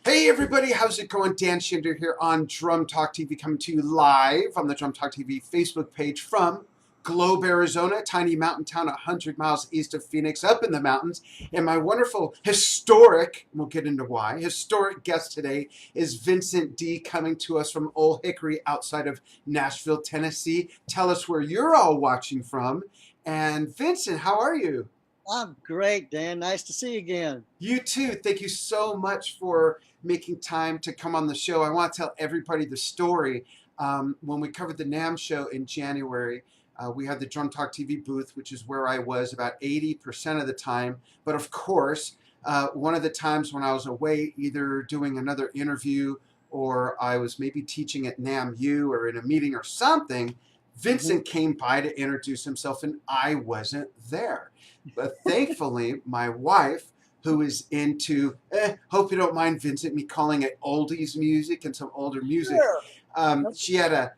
Hey everybody, how's it going? Dan Schinder here on Drum Talk TV, coming to you live on the Drum Talk TV Facebook page from Globe, Arizona, a tiny mountain town 100 miles east of Phoenix, up in the mountains. And my wonderful, historic, we'll get into why, historic guest today is Vincent Dee, coming to us from Old Hickory outside of Nashville, Tennessee. Tell us where you're all watching from. And Vincent, how are you? I'm great, Dan. Nice to see you again. You too. Thank you so much for making time to come on the show. I want to tell everybody the story. When we covered the NAMM show in January, we had the Drum Talk TV booth, which is where I was about 80% of the time. But of course, one of the times when I was away, either doing another interview or I was maybe teaching at NAMU or in a meeting or something, Vincent came by to introduce himself and I wasn't there. But thankfully, my wife, who is into, hope you don't mind, Vincent, me calling it oldies music and some older music. Sure. She had a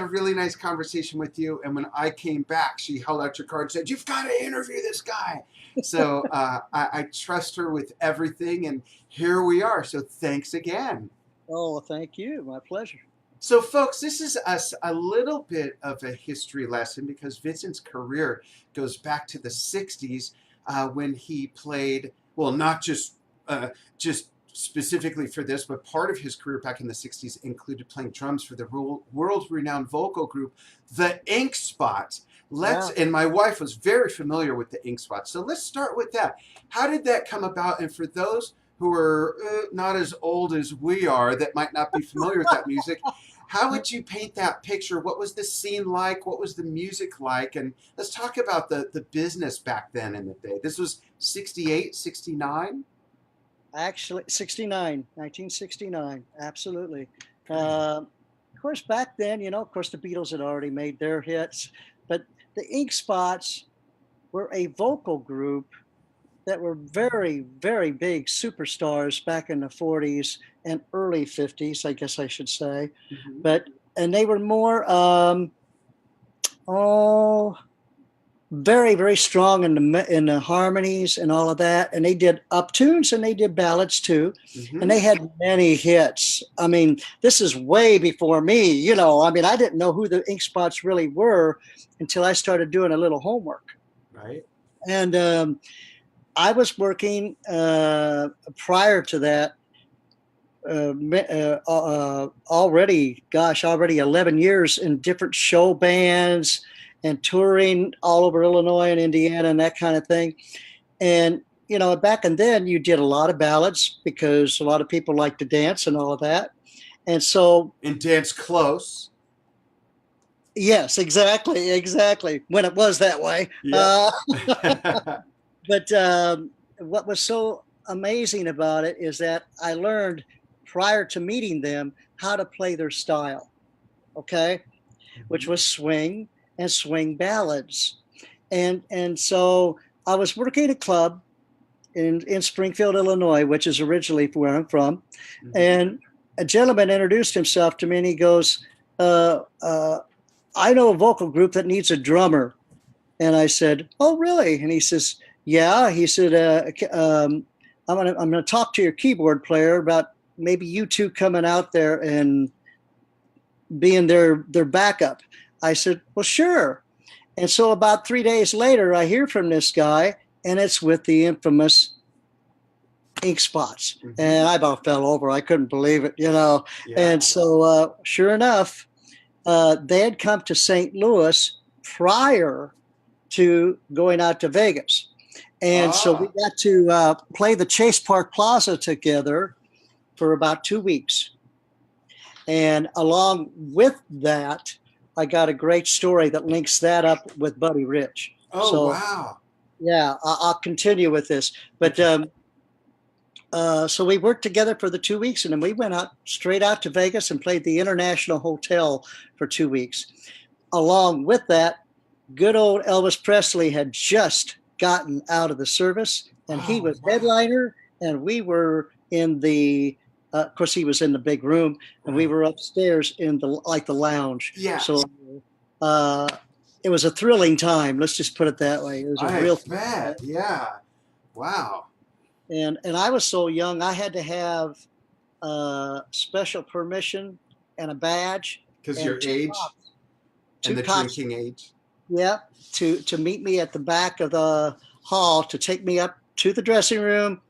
really nice conversation with you. And when I came back, she held out your card and said, "You've got to interview this guy." So I trust her with everything. And here we are. So thanks again. Oh, thank you. My pleasure. So, folks, this is a little bit of a history lesson because Vincent's career goes back to the 60s when he played, well, not just specifically for this, but part of his career back in the 60s included playing drums for the world-renowned vocal group, the Ink Spots. And my wife was very familiar with the Ink Spots. So let's start with that. How did that come about? And for those who are not as old as we are that might not be familiar with that music, how would you paint that picture? What was the scene like? What was the music like? And let's talk about the business back then in the day. This was 68, 69? Actually, 1969. Absolutely. Of course, back then, of course, the Beatles had already made their hits, but the Ink Spots were a vocal group that were very, very big superstars back in the 40s and early 50s, I guess I should say. And they were more, very, very strong in the harmonies and all of that. And they did uptunes and they did ballads too. And they had many hits. I mean, this is way before me, I didn't know who the Ink Spots really were until I started doing a little homework. Right. And I was working prior to that already 11 years in different show bands and touring all over Illinois and Indiana and that kind of thing. And, back and then you did a lot of ballads because a lot of people like to dance and all of that. And so. And dance close. Yes, exactly. When it was that way. Yeah. But what was so amazing about it is that I learned prior to meeting them how to play their style, which was swing and swing ballads. And so I was working at a club in Springfield, Illinois, which is originally where I'm from. And a gentleman introduced himself to me and he goes, I know a vocal group that needs a drummer. And I said, "Oh, really?" And he says, "Yeah." He said, I'm gonna talk to your keyboard player about maybe you two coming out there and being their backup." I said, "Well, sure." And so about 3 days later, I hear from this guy, and it's with the infamous Ink Spots. And I about fell over. I couldn't believe it, Yeah. And so sure enough, they had come to St. Louis prior to going out to Vegas. And so we got to play the Chase Park Plaza together for about 2 weeks. And along with that, I got a great story that links that up with Buddy Rich. Wow. Yeah, I'll continue with this. But so we worked together for the 2 weeks, and then we went straight out to Vegas and played the International Hotel for 2 weeks. Along with that, good old Elvis Presley had just gotten out of the service, and he was headliner, and we were in the of course he was in the big room, and we were upstairs in the lounge. So it was a thrilling time, let's just put it that way. It was a real bet. Yeah. Wow. And I was so young, I had to have special permission and a badge Because and your age and two the cops, drinking age. yeah, to meet me at the back of the hall to take me up to the dressing room,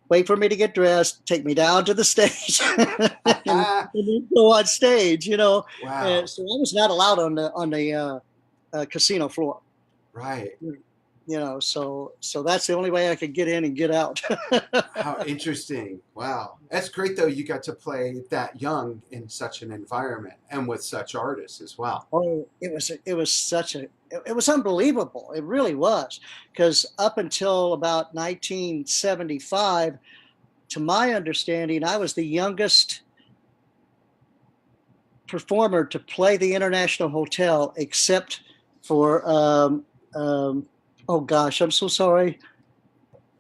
wait for me to get dressed, take me down to the stage, and then go on stage. Wow. So I was not allowed on the casino floor. Right. So that's the only way I could get in and get out. How interesting. Wow. That's great, though. You got to play that young in such an environment and with such artists as well. Oh, it was unbelievable. It really was, because up until about 1975, to my understanding, I was the youngest performer to play the International Hotel, except for oh gosh, I'm so sorry.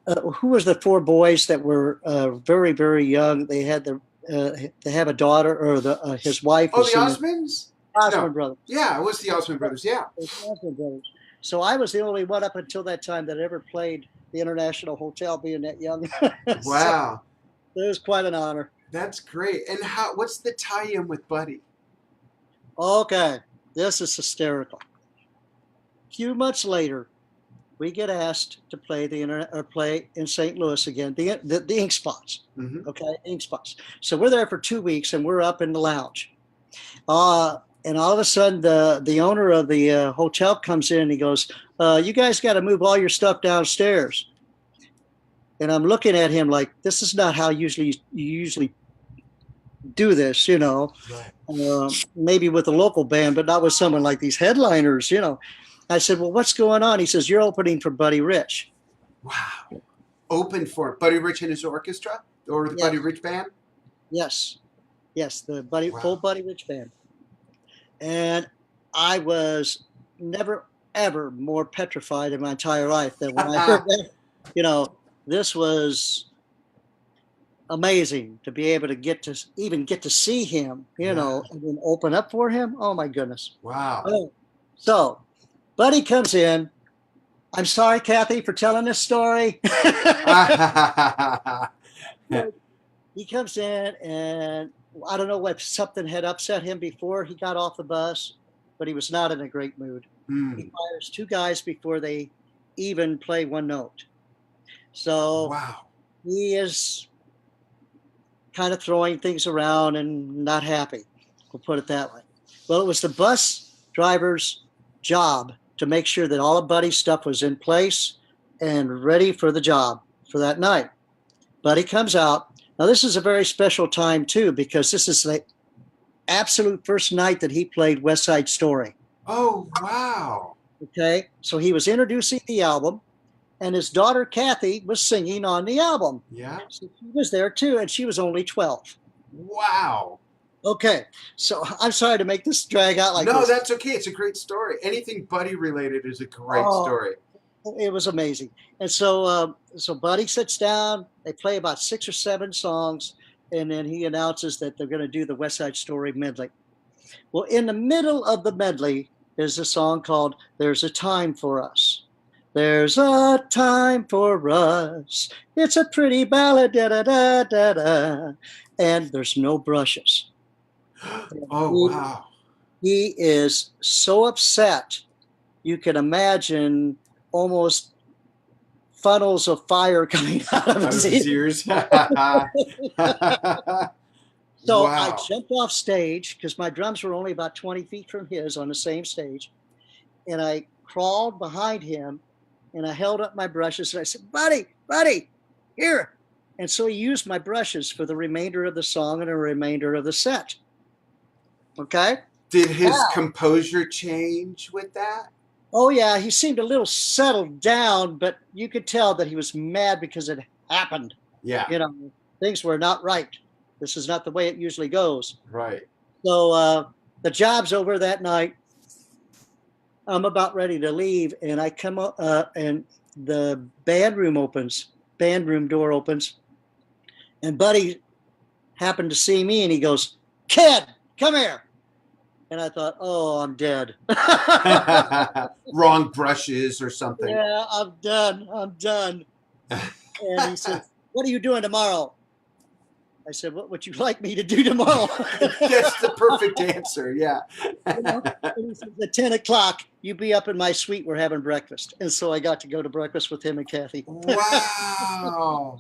Who was the four boys that were very very young? They have a daughter, or his wife Oh, is the in the Osmonds? No. Osmond Brothers. Yeah, it was the Osmond Brothers. Yeah. Osmond Brothers. So I was the only one up until that time that ever played the International Hotel, being that young. So Wow. it was quite an honor. That's great. And what's the tie-in with Buddy? Okay, this is hysterical. A few months later, we get asked to play play in St. Louis again, the Ink Spots. Mm-hmm. Okay, Ink Spots. So we're there for 2 weeks, and we're up in the lounge. And all of a sudden, the owner of the hotel comes in and he goes, "You guys got to move all your stuff downstairs." And I'm looking at him like, this is not how you usually do this, Right. maybe with a local band, but not with someone like these headliners. I said, "Well, what's going on?" He says, "You're opening for Buddy Rich." Wow. Open for Buddy Rich and his orchestra? Or the Yes, Buddy Rich band? yes, yes, the full Wow. Buddy Rich band. And I was never ever more petrified in my entire life than when I heard that. This was amazing to be able to even get to see him, Yeah. and then open up for him. Oh my goodness. Wow. Oh, so Buddy comes in. I'm sorry, Kathy, for telling this story. He comes in, and I don't know if something had upset him before he got off the bus, but he was not in a great mood. He fires two guys before they even play one note. So Wow. he is kind of throwing things around and not happy. We'll put it that way. Well, it was the bus driver's job to make sure that all of Buddy's stuff was in place and ready for the job for that night. Buddy comes out. Now, this is a very special time, too, because this is the absolute first night that he played West Side Story. Oh, wow. Okay, so he was introducing the album, and his daughter, Kathy, was singing on the album. Yeah. So she was there, too, and she was only 12. Wow. Okay, so I'm sorry to make this drag out like No, this. that's okay. It's a great story. Anything Buddy related is a great story. It was amazing. And so Buddy sits down. They play about 6 or 7 songs, and then he announces that they're going to do the West Side Story medley. Well, in the middle of the medley is a song called "There's a Time for Us." There's a time for us. It's a pretty ballad, da da da da da. And there's no brushes. Oh, wow. He is so upset. You can imagine almost funnels of fire coming out of his ears. So Wow. I jumped off stage because my drums were only about 20 feet from his on the same stage. And I crawled behind him and I held up my brushes and I said, Buddy, here. And so he used my brushes for the remainder of the song and the remainder of the set. Okay? Did his composure change with that? Oh, yeah. He seemed a little settled down, but you could tell that he was mad because it happened. Yeah. Things were not right. This is not the way it usually goes. Right. So the job's over that night. I'm about ready to leave, and I come up, and the band room door opens, and Buddy happened to see me, and he goes, "Kid, come here." And I thought, oh, I'm dead. Wrong brushes or something. Yeah, I'm done. And he said, "What are you doing tomorrow?" I said, what would you like me to do tomorrow? That's the perfect answer. Yeah. You know, and he says, at 10 o'clock, you be up in my suite. We're having breakfast. And so I got to go to breakfast with him and Kathy. Wow.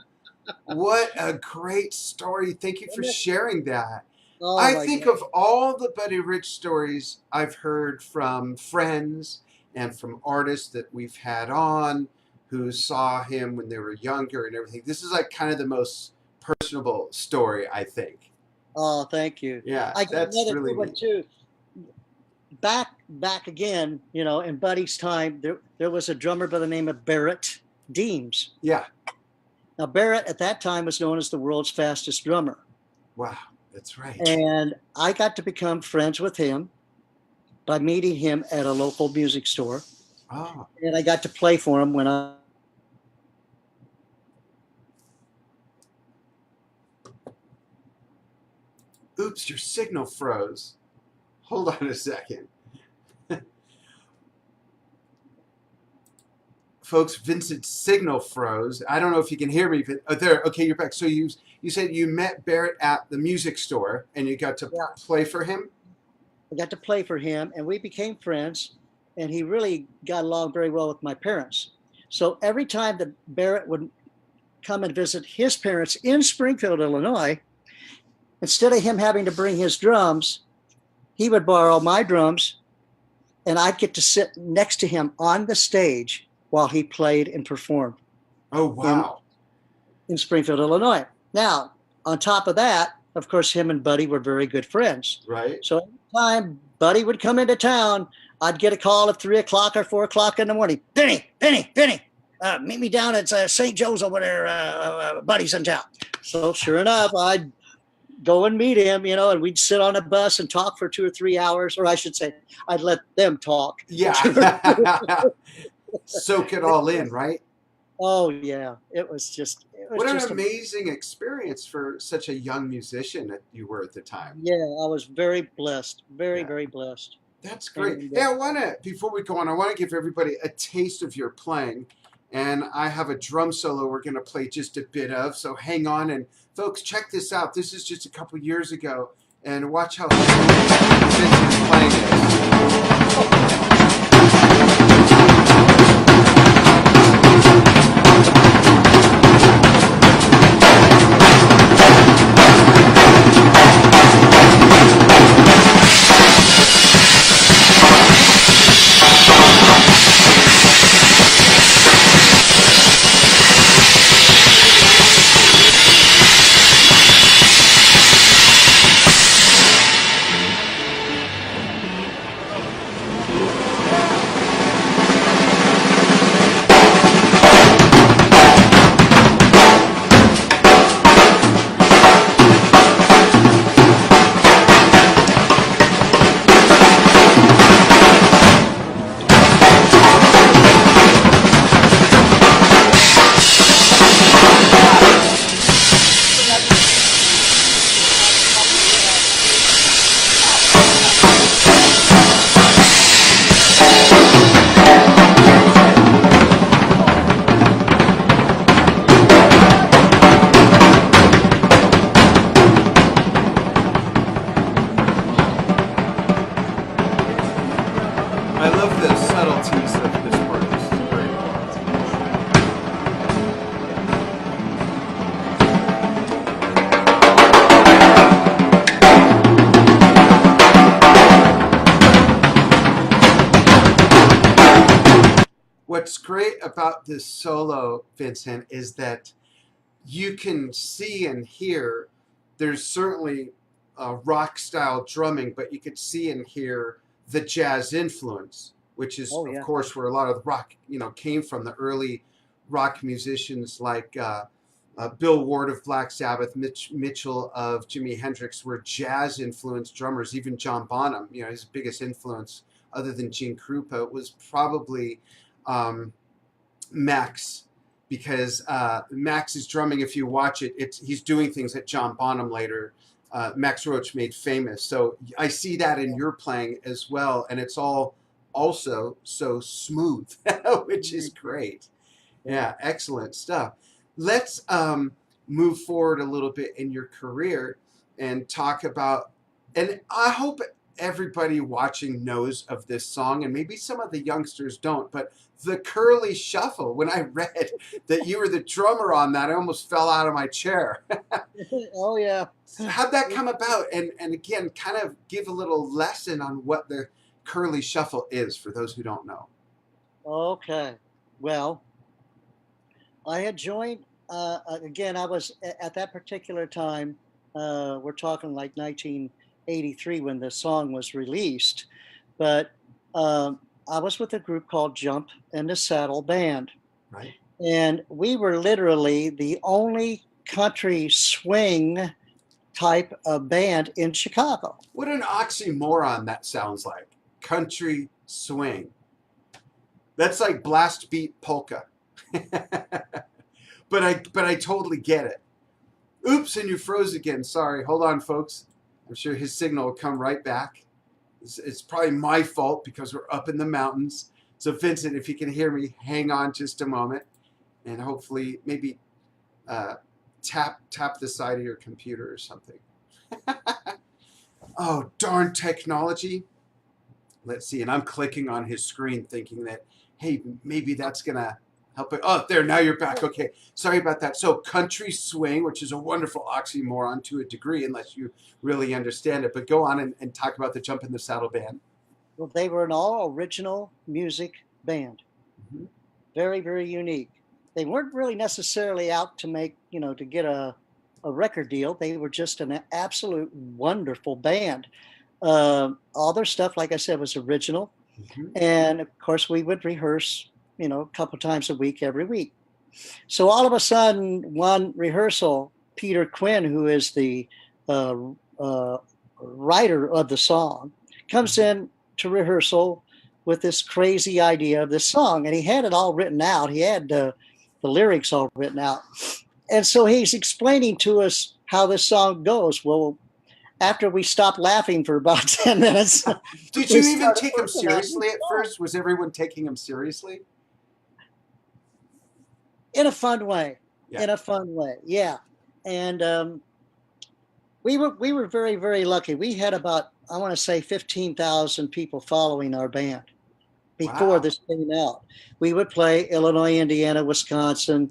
What a great story. Thank you for sharing that. Oh I my think God. of all the Buddy Rich stories I've heard from friends and from artists that we've had on who saw him when they were younger and everything. This is like kind of the most personable story, I think. Oh, thank you. Yeah, I got that's another really good one neat. too. Back again, in Buddy's time, there was a drummer by the name of Barrett Deems. Yeah. Now, Barrett at that time was known as the world's fastest drummer. Wow, that's right. And I got to become friends with him by meeting him at a local music store. Oh, And I got to play for him when I. oops, your signal froze. Hold on a second. Folks, Vincent's signal froze. I don't know if you can hear me, but there. Okay, you're back. So you said you met Barrett at the music store and you got to Yeah, play for him. I got to play for him, and we became friends. And he really got along very well with my parents. So every time that Barrett would come and visit his parents in Springfield, Illinois, instead of him having to bring his drums, he would borrow my drums, and I'd get to sit next to him on the stage while he played and performed Oh in, wow! in Springfield, Illinois. Now, on top of that, of course, him and Buddy were very good friends. Right? So every time Buddy would come into town, I'd get a call at 3 o'clock or 4 o'clock in the morning. Penny, meet me down at St. Joe's over there. Buddy's in town. So sure enough, I'd go and meet him, and we'd sit on a bus and talk for 2 or 3 hours, or I should say, I'd let them talk. Yeah. Soak it all in, right? Oh yeah, it was just What an amazing experience for such a young musician that you were at the time. yeah. I was very blessed, Yeah. very blessed. That's great. And Hey, I want to, before we go on, I want to give everybody a taste of your playing. And I have a drum solo we're going to play just a bit of. So hang on. And folks, check this out. This is just a couple years ago. And watch how Vincent is playing this. I love the subtleties of this part. This is great. What's great about this solo, Vincent, is that you can see and hear there's certainly rock style drumming, but you could see and hear the jazz influence, which is, Oh of yeah, course, where a lot of the rock, came from. The early rock musicians like Bill Ward of Black Sabbath, Mitch Mitchell of Jimi Hendrix were jazz influenced drummers. Even John Bonham, his biggest influence, other than Gene Krupa, was probably Max, because Max's drumming, if you watch it, he's doing things that John Bonham later, Max Roach, made famous. So I see that in your playing as well, and it's all also so smooth, which is great. Yeah, excellent stuff. Let's move forward a little bit in your career and talk about, and I hope everybody watching knows of this song, and maybe some of the youngsters don't, but the Curly Shuffle. When I read that you were the drummer on that, I almost fell out of my chair. Oh yeah. How'd that come about? And again, kind of give a little lesson on what the Curly Shuffle is for those who don't know. Okay. Well, I had joined, again, I was at that particular time, we're talking like 1983 when the song was released, but I was with a group called Jump in the Saddle Band. Right. And we were literally the only country swing type of band in Chicago. What an oxymoron that sounds like. Country swing. That's like blast beat polka. but I totally get it. Oops, and you froze again. Sorry. Hold on, folks. I'm sure his signal will come right back. It's probably my fault because we're up in the mountains. So Vincent, if you can hear me, hang on just a moment, and hopefully maybe tap the side of your computer or something. Oh, darn technology. Let's see. And I'm clicking on his screen thinking that, hey, maybe that's going to help it. Oh, there, now you're back. Okay. Sorry about that. So country swing, which is a wonderful oxymoron to a degree, unless you really understand it. But go on and talk about the Jump in the Saddle Band. Well, they were an all original music band. Mm-hmm. Very, very unique. They weren't really necessarily out to make, to get a record deal. They were just an absolute wonderful band. All their stuff, like I said, was original. Mm-hmm. And of course, we would rehearse, a couple times a week, every week. So all of a sudden, one rehearsal, Peter Quinn, who is the writer of the song, comes in to rehearsal with this crazy idea of this song. And he had it all written out. He had the lyrics all written out. And so he's explaining to us how this song goes. Well, after we stopped laughing for about 10 minutes. Did you even take him seriously at first? Was everyone taking him seriously? In a fun way. Yeah. In a fun way. Yeah. And we were very, very lucky. We had about, I want to say 15,000 people following our band before this came out. We would play Illinois, Indiana, Wisconsin,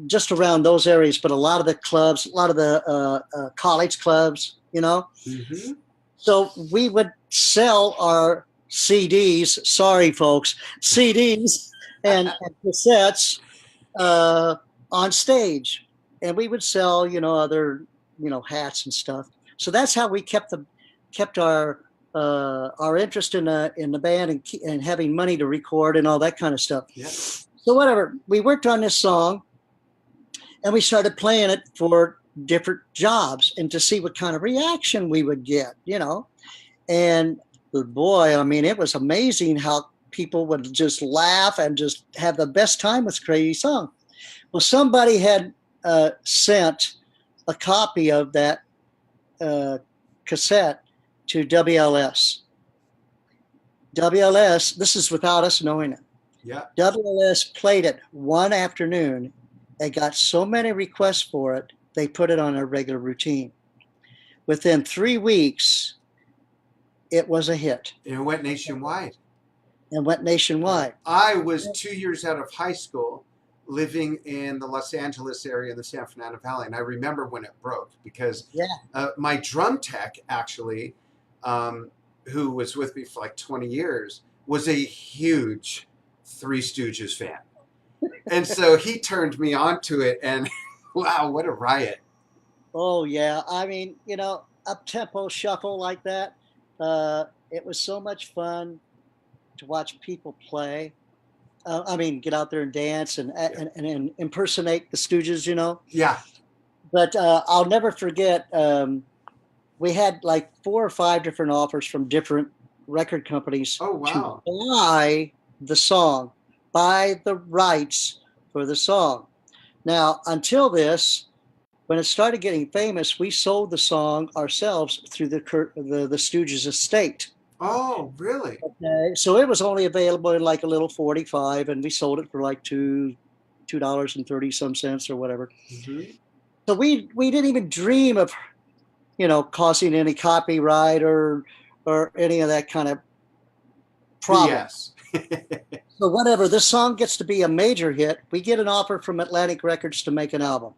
just around those areas, but a lot of the clubs, a lot of the college clubs, Mm-hmm. So we would sell our CDs, sorry folks, CDs and cassettes on stage. And we would sell, other, hats and stuff. So that's how we kept our interest in the band and having money to record and all that kind of stuff. Yeah. So whatever, we worked on this song and we started playing it for different jobs and to see what kind of reaction we would get, And boy, I mean, it was amazing how people would just laugh and just have the best time with Crazy Song. Well, somebody had sent a copy of that cassette to WLS. WLS, this is without us knowing it. Yeah. WLS played it one afternoon. They got so many requests for it, they put it on a regular routine. Within 3 weeks, it was a hit. It went nationwide. I was 2 years out of high school living in the Los Angeles area in the San Fernando Valley. And I remember when it broke because my drum tech actually, who was with me for like 20 years, was a huge Three Stooges fan. And so he turned me on to it and wow, what a riot. Oh, yeah. I mean, up-tempo shuffle like that. It was so much fun to watch people play. Get out there and dance and impersonate the Stooges, Yeah. But I'll never forget, we had like 4 or 5 different offers from different record companies to buy the song, buy the rights for the song. Now, until this, when it started getting famous, we sold the song ourselves through the Stooges estate. Oh, really? Okay, so it was only available in like a little 45, and we sold it for like $2 $2.30 or whatever. Mm-hmm. So we didn't even dream of, causing any copyright or any of that kind of problem. BS. So whenever this song gets to be a major hit, we get an offer from Atlantic Records to make an album.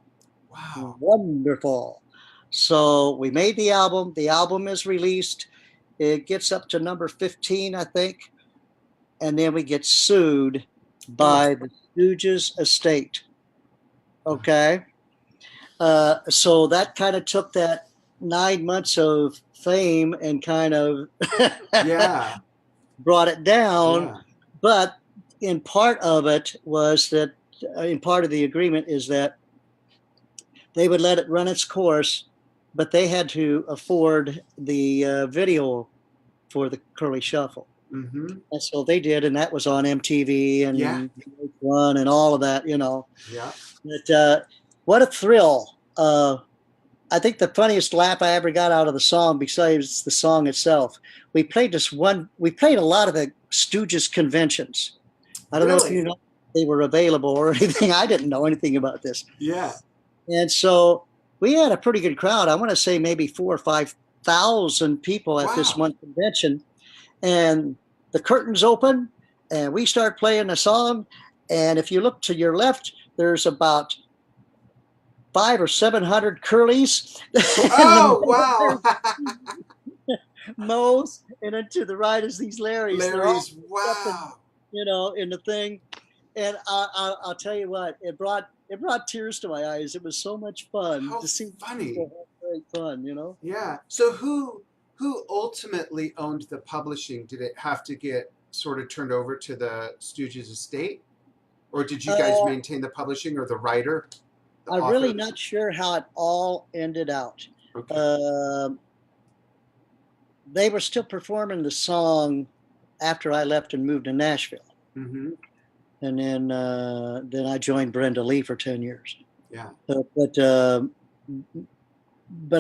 Wow. Wonderful. So we made the album. The album is released. It gets up to number 15, I think. And then we get sued by the Stooges estate. Okay. So that kind of took that 9 months of fame and kind of Yeah. brought it down. Yeah. But in part of it was that, in part of the agreement is that they would let it run its course, but they had to afford the video for the Curly Shuffle. Mm-hmm. And so they did, and that was on MTV and Yeah. One and all of that, Yeah. But what a thrill. I think the funniest laugh I ever got out of the song, besides the song itself, we played a lot of the Stooges conventions. I don't know if you know they were available or anything. I didn't know anything about this. Yeah. And so we had a pretty good crowd. I want to say maybe 4,000 or 5,000 people at this one convention. And the curtains open and we start playing the song. And if you look to your left, there's about 500 or 700 curlies. Oh, wow. Moe's, and then to the right is these Larrys. Larry's, wow. In the thing. And I'll tell you what, it brought tears to my eyes. It was so much fun How to see. funny. Very fun, Yeah. So who ultimately owned the publishing? Did it have to get sort of turned over to the Stooges estate? Or did you guys maintain the publishing or the writer? I'm really not sure how it all ended out. Okay. They were still performing the song after I left and moved to Nashville. Mm-hmm. And then I joined Brenda Lee for 10 years. Yeah. But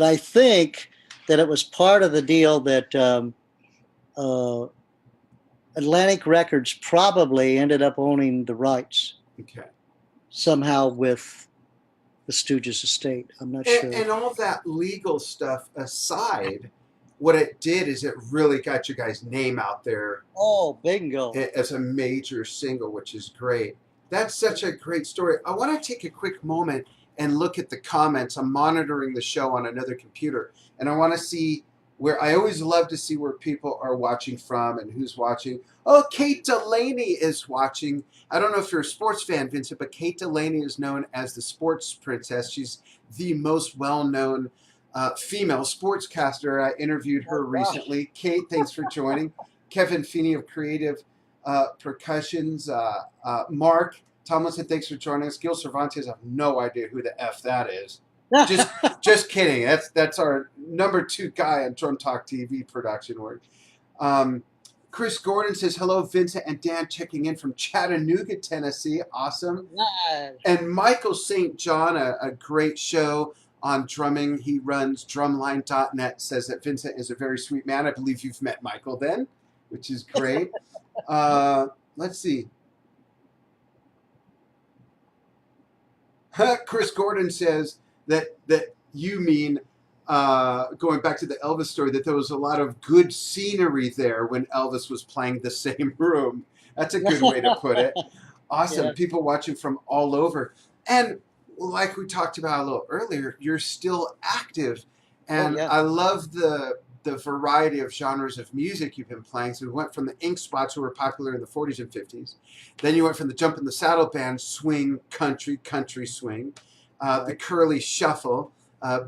I think that it was part of the deal that Atlantic Records probably ended up owning the rights. Okay. Somehow with the Stooges estate. I'm not sure. And all that legal stuff aside, what it did is it really got your guys' name out there. Oh, bingo. As a major single, which is great. That's such a great story. I want to take a quick moment and look at the comments. I'm monitoring the show on another computer, and I want to see where, I always love to see where people are watching from and who's watching. Oh, Kate Delaney is watching. I don't know if you're a sports fan, Vincent, but Kate Delaney is known as the sports princess. She's the most well-known female sportscaster. I interviewed her recently. Kate, thanks for joining. Kevin Feeney of Creative Percussions. Mark Tomlinson, thanks for joining us. Gil Cervantes, I have no idea who the F that is. Just kidding. That's our number 2 guy on Drum Talk TV production work. Chris Gordon says, hello, Vincent and Dan, checking in from Chattanooga, Tennessee. Awesome. Nice. And Michael St. John, a great show on drumming. He runs drumline.net, says that Vincent is a very sweet man. I believe you've met Michael then, which is great. Let's see. Chris Gordon says that you mean, going back to the Elvis story, that there was a lot of good scenery there when Elvis was playing the same room. That's a good way to put it. Awesome. Yeah. People watching from all over. And like we talked about a little earlier, you're still active. And I love the variety of genres of music you've been playing. So we went from the Ink Spots, who were popular in the 40s and 50s. Then you went from the Jump in the Saddle Band, swing, country swing. The Curly Shuffle,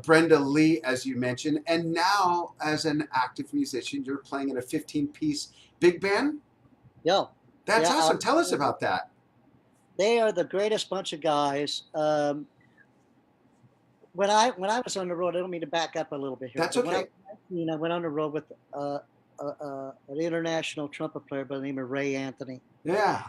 Brenda Lee, as you mentioned. And now, as an active musician, you're playing in a 15-piece big band? Yeah. That's awesome. Tell us about that. They are the greatest bunch of guys. When I was on the road, I don't mean to back up a little bit here. That's okay. When I went on the road with an international trumpet player by the name of Ray Anthony. Yeah.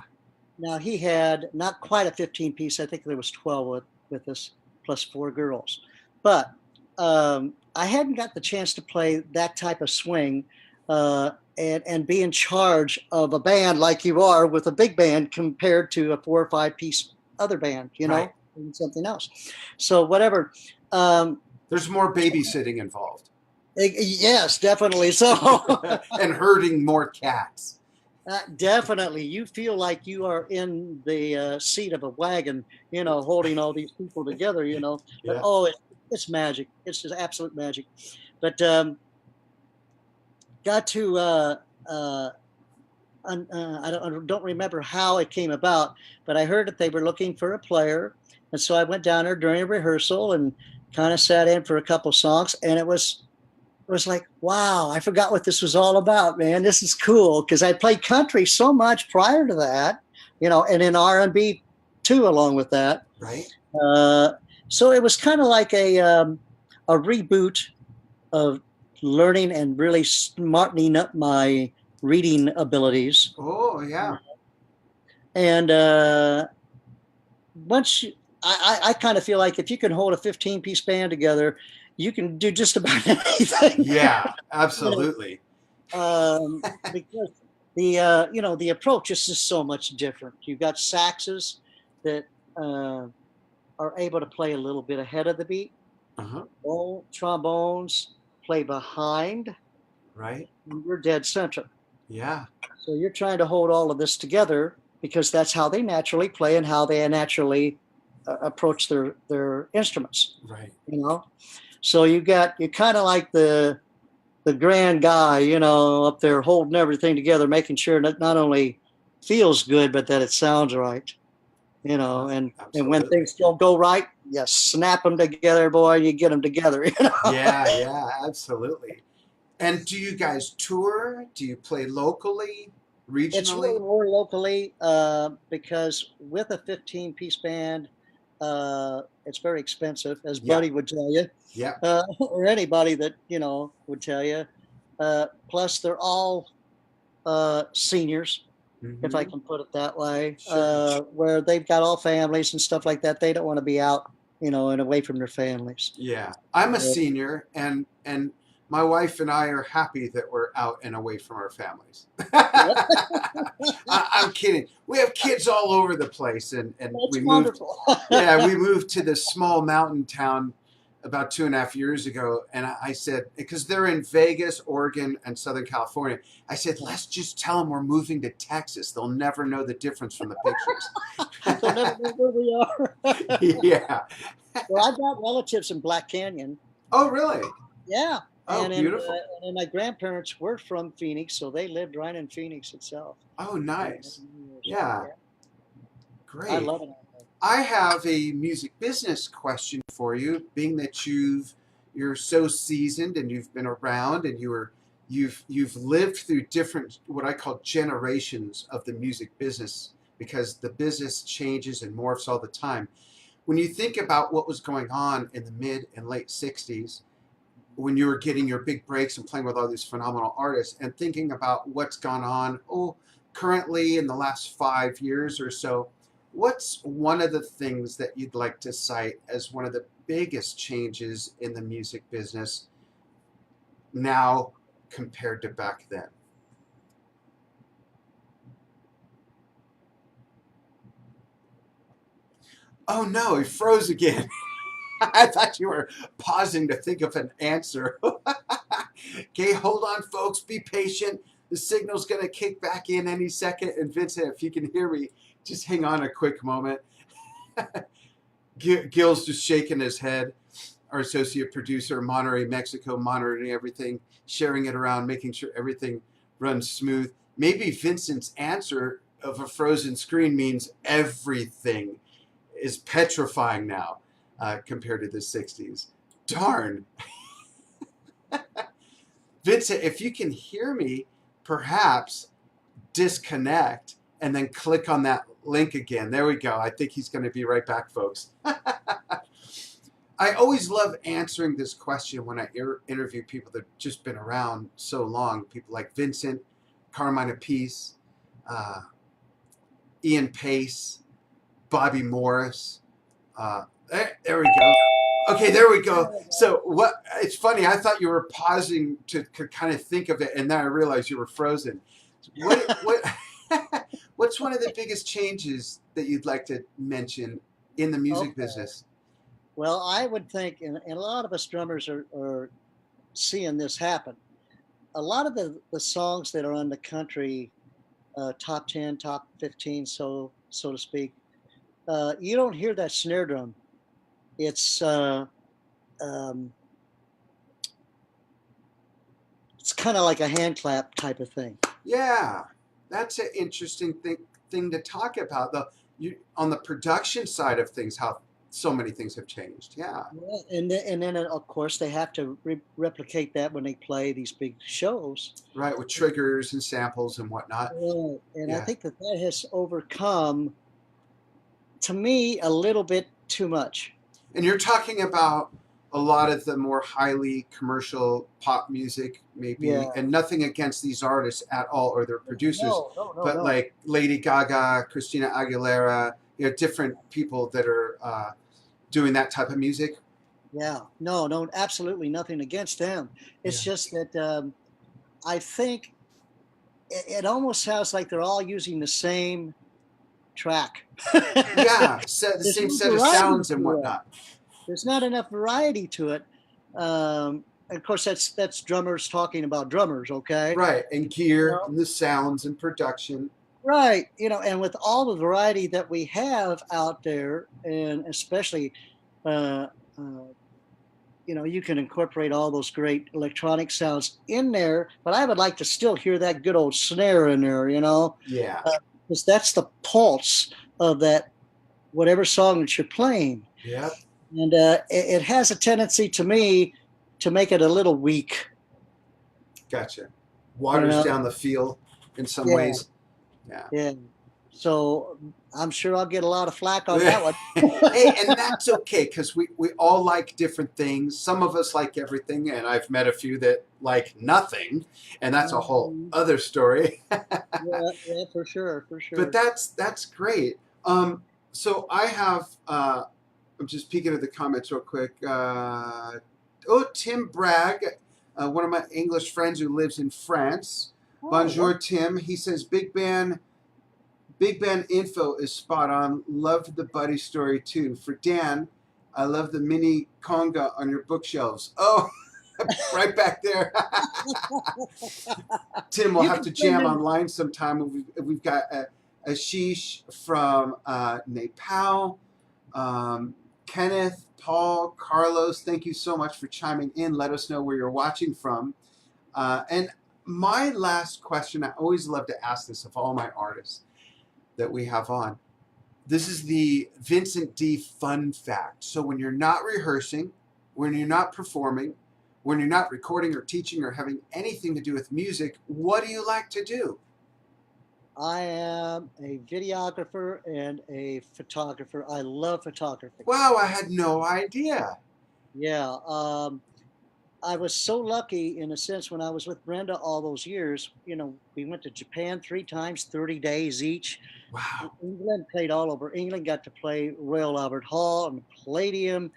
Now, he had not quite a 15-piece. I think there was 12 with us, plus 4 girls. But I hadn't got the chance to play that type of swing and be in charge of a band like you are with a big band compared to a 4 or 5-piece other band, Right. and something else. So whatever. Um, There's more babysitting involved. yes, definitely. So And herding more cats. definitely, you feel like you are in the seat of a wagon, holding all these people together, But Yeah. oh, it's magic. It's just absolute magic. But got to uh, I don't remember how it came about, but I heard that they were looking for a player, and so I went down there during a rehearsal and kind of sat in for a couple songs, and it was like, wow, I forgot what this was all about, man. This is cool because I played country so much prior to that, and in R&B too, along with that. Right. Uh, so it was kind of like a reboot of learning and really smartening up my reading abilities. Oh, yeah. And once you, I kind of feel like if you can hold a 15-piece band together, you can do just about anything. Yeah, You know, absolutely. because the approach is just so much different. You've got saxes that uh, are able to play a little bit ahead of the beat. Uh-huh. All trombones play behind, Right. and you're dead center. Yeah. So you're trying to hold all of this together because that's how they naturally play and how they naturally approach their instruments. Right. So you're kind of like the grand guy, up there holding everything together, making sure that not only feels good, but that it sounds right, and when Absolutely. things don't go right, you snap them together, boy, and you get them together. Yeah, yeah, absolutely. And do you guys tour? Do you play locally, It's really regionally? more locally because with a 15-piece band, it's very expensive, as Yeah. Buddy would tell you, Yeah. or anybody that would tell you. Plus, they're all seniors, if I Hmm. can put it that way, Sure. where they've got all families and stuff like that. They don't want to be out, and away from their families. Yeah. I'm a Uh, senior, and my wife and I are happy that we're out and away from our families. I'm kidding. We have kids all over the place, and That's we moved. wonderful. Yeah, we moved to this small mountain town about 2.5 years ago, and I said, because they're in Vegas, Oregon, and Southern California, I said, let's just tell them we're moving to Texas. They'll never know the difference from the They'll never pictures. know where we are. Yeah. Well, I've got relatives in Black Canyon. Oh, really? Yeah, Oh, and beautiful. my grandparents were from Phoenix, so they lived right in Phoenix itself. Oh, For nice. many years. Yeah, Yeah, I great. love it. I have a music business question for you, being that you're so seasoned and you've been around and you've lived through different what I call generations of the music business because the business changes and morphs all the time. When you think about what was going on in the mid and late 60s, when you were getting your big breaks and playing with all these phenomenal artists, and thinking about what's gone on, currently in the last 5 years or so, what's one of the things that you'd like to cite as one of the biggest changes in the music business now compared to back then? Oh no, he froze again. I thought you were pausing to think of an answer. Okay, hold on, folks. Be patient. The signal's going to kick back in any second. And Vincent, if you can hear me, just hang on a quick moment. Gil's just shaking his head. Our associate producer, Monterrey, Mexico, monitoring everything, sharing it around, making sure everything runs smooth. Maybe Vincent's answer of a frozen screen means everything is petrifying now compared to the 60s. Darn. Vincent, if you can hear me, perhaps disconnect and then click on that link again. There we go. I think he's going to be right back, folks. I always love answering this question when I interview people that have just been around so long. People like Vincent, Carmine Appice, uh, Ian Pace, Bobby Morris. There we go. Okay, there we go. So what? It's funny. I thought you were pausing to kind of think of it, and then I realized you were frozen. What What's one of the biggest changes that you'd like to mention in the music Okay. business? Well, I would think, and a lot of us drummers are seeing this happen. A lot of the songs that are on the country top 10, top 15, so to speak, you don't hear that snare drum. It's um, it's kind of like a hand clap type of thing. Yeah, that's an interesting thing to talk about. On the production side of things, how so many things have changed. Yeah, Yeah, and then of course they have to replicate that when they play these big shows. right, with triggers and samples and whatnot. And I Yeah, think that that has overcome, to me, a little bit too much. and you're talking about a lot of the more highly commercial pop music, maybe, Yeah. and nothing against these artists at all or their producers, No, no, no, but no. like Lady Gaga, Christina Aguilera, different people that are doing that type of music. Yeah. No, no, absolutely nothing against them. It's Yeah. just that I think it almost sounds like they're all using the same track. Yeah, the There's same no set of variety sounds and to it. whatnot. There's not enough variety to it. And of course, that's drummers talking about drummers, okay? Right, and You gear know, and the sounds and production. right? And with all the variety that we have out there, and especially, uh, uh, you can incorporate all those great electronic sounds in there. But I would like to still hear that good old snare in there, Yeah, because that's the pulse of that whatever song that you're playing. yep, And it has a tendency to me to make it a little weak. gotcha. You Waters know, down the feel in some yeah, ways. Yeah. yeah. So I'm sure I'll get a lot of flack on that one. Hey, and that's okay because we all like different things. Some of us like everything, and I've met a few that like nothing, and that's a whole other story. Yeah, yeah, for sure, for But sure. that's great. So I have. I'm just peeking at the comments real quick. Tim Bragg, one of my English friends who lives in France. Oh, Bonjour, what? Tim. He says Big band info is spot on. Loved the Buddy story too. For Dan, I love the mini conga on your bookshelves. Oh, right back there. Tim, we'll You have can to send jam in. online sometime. We've got Ashish from Nepal, Kenneth, Paul, Carlos. Thank you so much for chiming in. Let us know where you're watching from. And my last question, I always love to ask this of all my artists that we have on. This is the Vincent Dee fun fact. So when you're not rehearsing, when you're not performing, when you're not recording or teaching or having anything to do with music, what do you like to do? I am a videographer and a photographer. I love photography. Wow, I had no idea. Yeah. I was so lucky in a sense when I was with Brenda all those years. We went to Japan 3 times, 30 days each. Wow. England, played all over England, got to play Royal Albert Hall and the Palladium.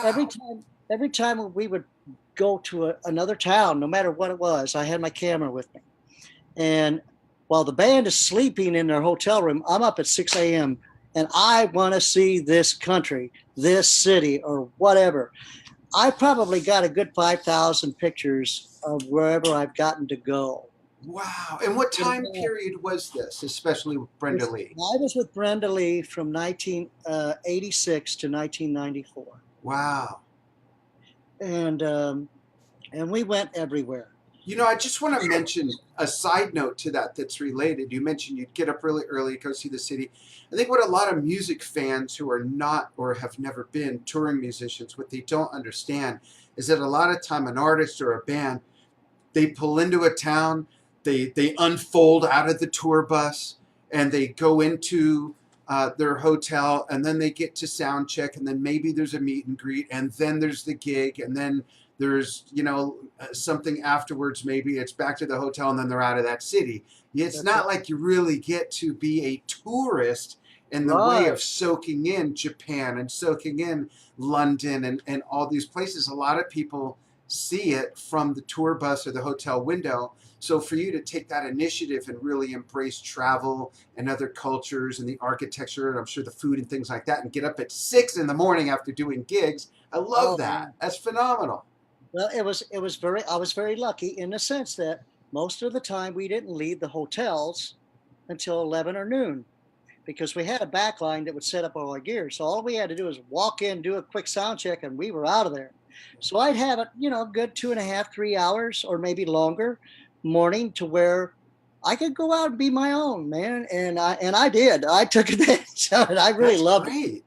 Every Wow. time, every time we would go to another town, no matter what it was, I had my camera with me. And while the band is sleeping in their hotel room, I'm up at 6 a.m. and I want to see this country, this city, or whatever. I probably got a good 5,000 pictures of wherever I've gotten to go. Wow. And what And, time period was this, especially with Brenda Lee? I was with Brenda Lee from 1986 to 1994, Wow. and we went everywhere. I just want to mention a side note to that that's related. You mentioned you'd get up really early, go see the city. I think what a lot of music fans who are not or have never been touring musicians, what they don't understand is that a lot of time an artist or a band, they pull into a town, they unfold out of the tour bus, and they go into their hotel, and then they get to sound check, and then maybe there's a meet and greet, and then there's the gig, and then there's something afterwards. Maybe it's back to the hotel, and then they're out of that city. It's That's right. not like you really get to be a tourist in the way Right. of soaking in Japan and soaking in London and all these places. A lot of people see it from the tour bus or the hotel window. So for you to take that initiative and really embrace travel and other cultures and the architecture, and I'm sure the food and things like that, and get up at 6 in the morning after doing gigs, I love Oh that. man. That's phenomenal. Well, it was very I was very lucky in the sense that most of the time we didn't leave the hotels until 11 or noon because we had a back line that would set up all our gear. So all we had to do was walk in, do a quick sound check, and we were out of there. So I'd have it, a good 2.5, 3 hours, or maybe longer morning to where I could go out and be my own man. And I did. I took advantage of it. I really That's loved it. great.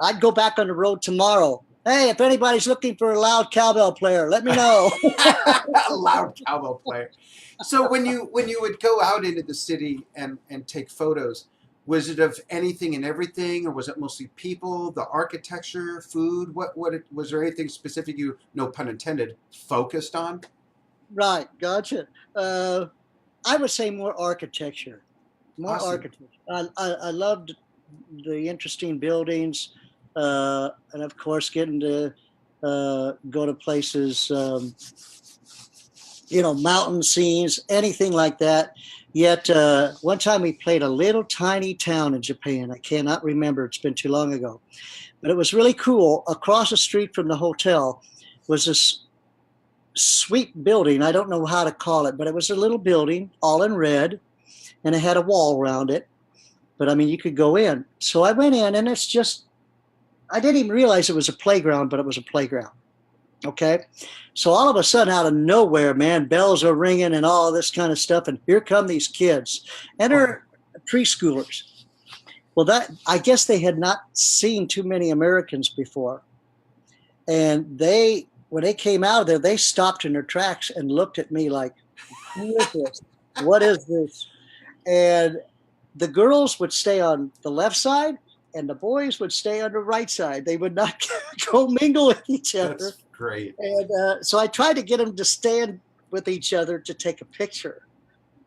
I'd go back on the road tomorrow. Hey, if anybody's looking for a loud cowbell player, let me know. A loud cowbell player. So when you would go out into the city and take photos, was it of anything and everything, or was it mostly people, the architecture, food? Was there anything specific you, no pun intended, focused on? Right, gotcha. Uh, I would say more architecture. More Awesome. architecture. I loved the interesting buildings, and of course, getting to go to places, mountain scenes, anything like that. Yet, one time we played a little tiny town in Japan. I cannot remember, it's been too long ago. But it was really cool. Across the street from the hotel was this sweet building. I don't know how to call it, but it was a little building, all in red, and it had a wall around it. But I mean, you could go in. So I went in, and I didn't even realize it was a playground, but it was a playground. Okay. So all of a sudden, out of nowhere, man, bells are ringing and all this kind of stuff. And here come these kids, and Oh, they're preschoolers. Well, that I guess they had not seen too many Americans before. And when they came out of there, they stopped in their tracks and looked at me like, who is this? What is this? And the girls would stay on the left side and the boys would stay on the right side. They would not go mingle with each other. that's great. And so I tried to get them to stand with each other to take a picture.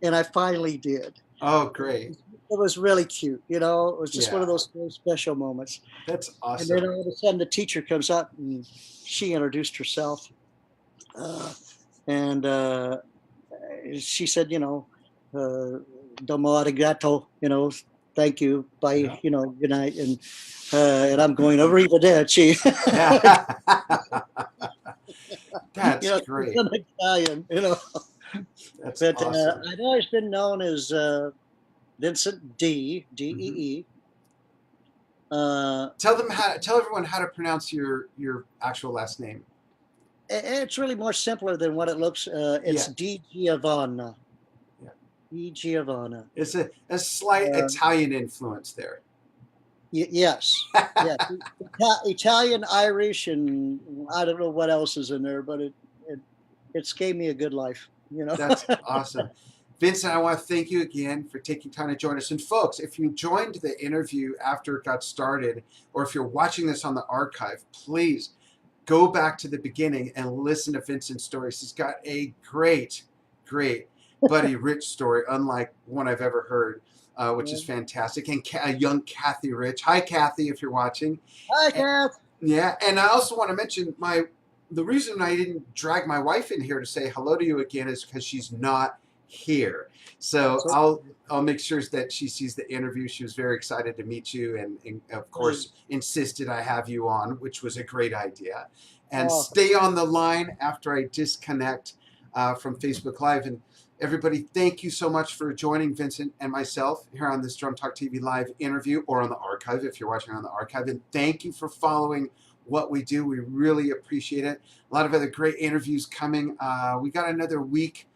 And I finally did. Oh, great. It was really cute. It was just one of Yeah, those very special moments. that's And then awesome. all of a sudden the teacher comes up and she introduced herself. Uh, and she said, domo arigato, thank you, bye, Yeah. good night. And I'm going, arrivederci. That's great. I'm Italian. That's But awesome. I've always been known as Vincent Dee, Hmm. D-E-E. Uh, Tell everyone how to pronounce your actual last name. it's really more simpler than what it looks. It's Yeah, Di Giovanna. yeah. Di Giovanna. It's a slight Uh, Italian influence there. yes. Yeah. Italian, Irish, and I don't know what else is in there, but it's gave me a good life. That's awesome. Vincent, I want to thank you again for taking time to join us. And folks, if you joined the interview after it got started, or if you're watching this on the archive, please go back to the beginning and listen to Vincent's stories. He's got a great, great Buddy Rich story, unlike one I've ever heard, which is fantastic. And a young Kathy Rich. Hi, Kathy, if you're watching. Hi, And, Kath. yeah, and I also want to mention the reason I didn't drag my wife in here to say hello to you again is because she's not here. So So, I'll make sure that she sees the interview. She was very excited to meet you, and of course insisted I have you on, which was a great idea. And oh, stay on the line after I disconnect from Facebook Live. And everybody, thank you so much for joining Vincent and myself here on this Drum Talk TV live interview, or on the archive if you're watching on the archive. And thank you for following what we do. We really appreciate it. A lot of other great interviews coming. We got another week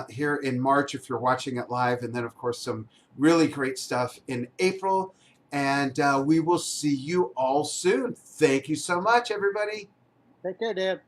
here in March if you're watching it live, and then of course some really great stuff in April. And we will see you all soon. Thank you so much, everybody. take care, Dad.